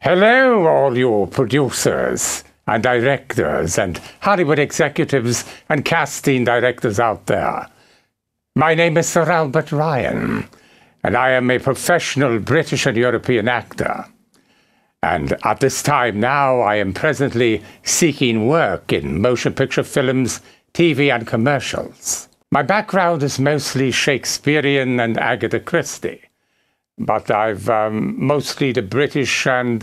Hello, all you producers and directors and Hollywood executives and casting directors out there. My name is Sir Albert Ryan, and I am a professional British and European actor. And at this time now, I am presently seeking work in motion picture films, TV, and commercials. My background is mostly Shakespearean and Agatha Christie, but I've mostly the British and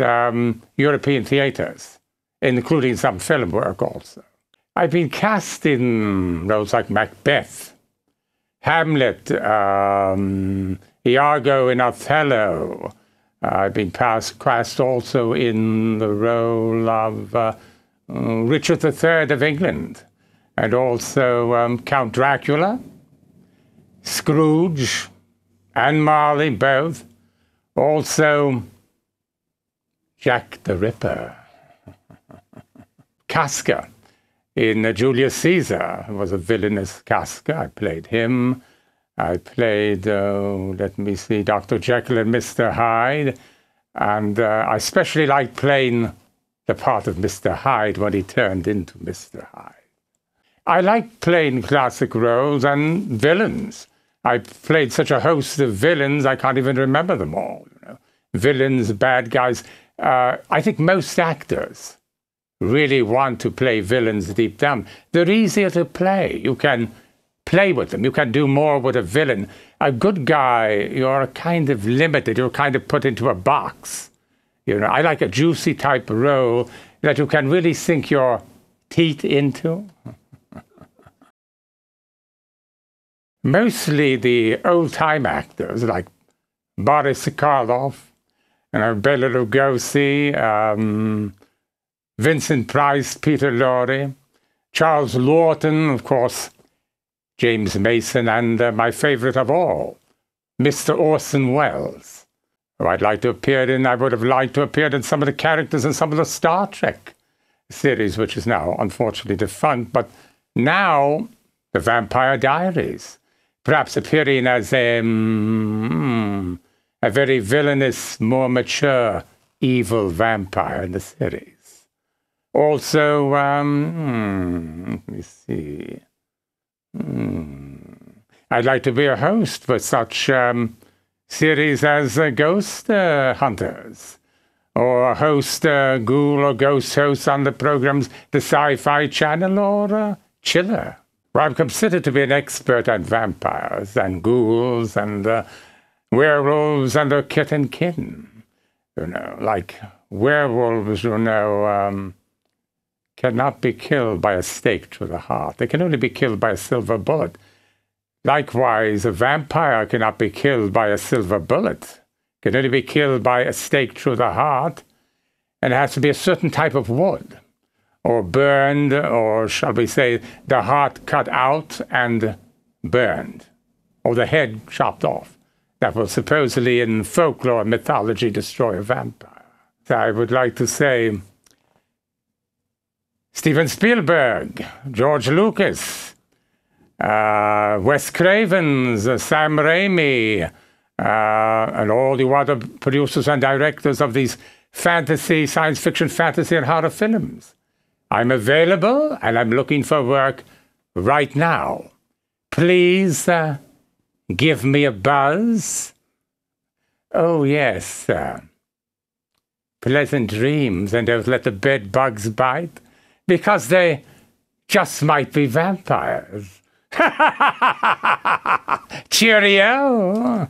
European theatres, including some film work also. I've been cast in roles like Macbeth, Hamlet, Iago in Othello. I've been cast also in the role of Richard III of England, and also Count Dracula, Scrooge, and Marley both. Also, Jack the Ripper. Casca in Julius Caesar was a villainous Casca. I played him. I played, let me see, Dr. Jekyll and Mr. Hyde. And I especially liked playing the part of Mr. Hyde when he turned into Mr. Hyde. I like playing classic roles and villains. I played such a host of villains, I can't even remember them all. You know? Villains, bad guys. I think most actors really want to play villains deep down. They're easier to play. You can play with them. You can do more with a villain. A good guy, you're kind of limited. You're kind of put into a box. You know, I like a juicy type role that you can really sink your teeth into. Mostly the old-time actors like Boris Karloff, Bela Lugosi, Vincent Price, Peter Lorre, Charles Laughton, of course, James Mason, and my favorite of all, Mr. Orson Welles, who I would have liked to appear in some of the characters in some of the Star Trek series, which is now unfortunately defunct, but now The Vampire Diaries, perhaps appearing as a very villainous, more mature, evil vampire in the series. Also, let me see. I'd like to be a host for such series as Ghost Hunters, or host ghoul or ghost hosts on the programs The Sci-Fi Channel or Chiller, where I'm considered to be an expert on vampires and ghouls and werewolves and their kith and kin. You know, like werewolves, you know, cannot be killed by a stake through the heart. They can only be killed by a silver bullet. Likewise, a vampire cannot be killed by a silver bullet. Can only be killed by a stake through the heart, and it has to be a certain type of wood, or burned, or shall we say, the heart cut out and burned, or the head chopped off. That will supposedly, in folklore and mythology, destroy a vampire. So I would like to say Steven Spielberg, George Lucas, Wes Craven's, Sam Raimi, and all the other producers and directors of these fantasy, science fiction, fantasy, and horror films. I'm available, and I'm looking for work right now. Please give me a buzz. Oh, yes. Pleasant dreams, and don't let the bed bugs bite, because they just might be vampires. Cheerio!